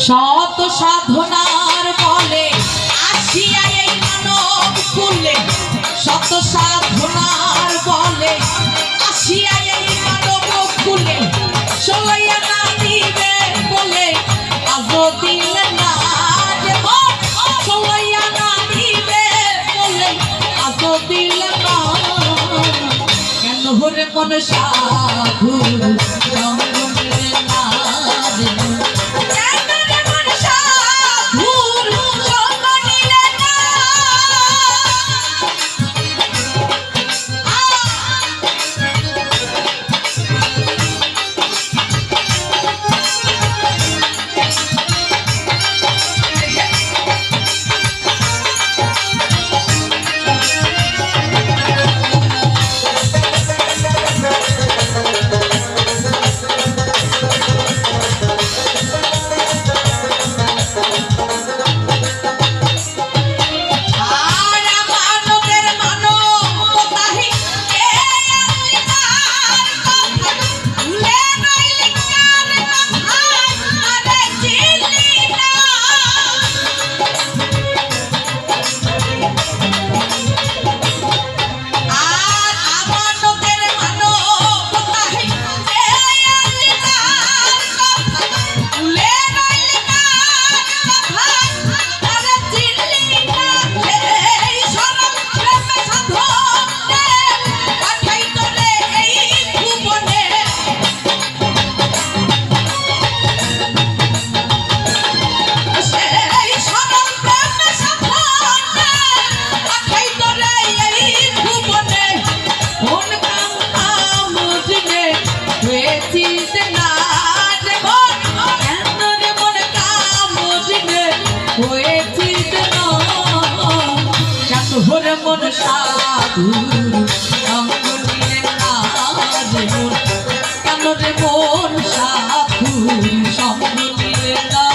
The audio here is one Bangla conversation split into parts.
শত সাধনার বলে আসিয়া এই মানব কুলে, শত সাধনার বলে আসিয়া এই মানব কুলে, সলাইয়া না দিবে বলে আজ দিলে না, সলাইয়া না দিবে বলে আজ দিলে না। কেন হরে মন সাধু মন সাধু সঙ্গ নিলে না রে মন, কেন রে মন সাধু সঙ্গ নিলে না।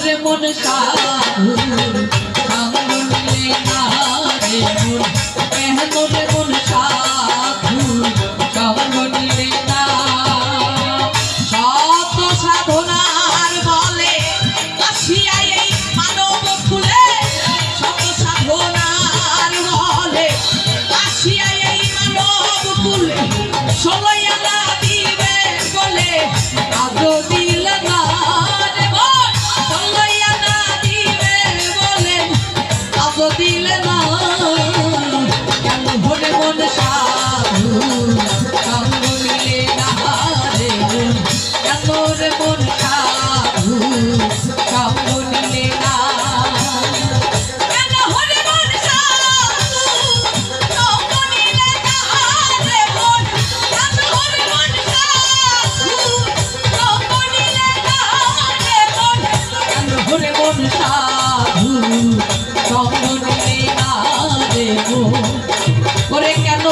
রে মন সাধু সঙ্গ নিলে না রে মন কেন রে মন সাধু সঙ্গ নিলে না শত সাধনার বলে আসিয়া এই মানব কুলে শত সাধনার বলে আসিয়া এই মানব কুলে ষোলোই আনা দিবে বলে আজও দিল না রে মন ষোলোই আনা দিবে বলে আজও দিল না কেন ভরে মন সাধু সঙ্গ নিলে না রে মন কেন রে মন সাধু সঙ্গ নিলে না কেন হরে মন সাধু সঙ্গ নিলে না রে মন কেন হরে মন সাধু সঙ্গ নিলে না রে মন কেন হরে মন সাধু সঙ্গ নিলে না রে মন ওরে কেন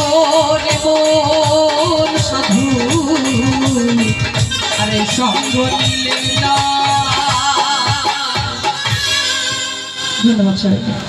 রে মন সাধু আরে সঙ্গ নিলে না। ধন্যবাদ সবাইকে।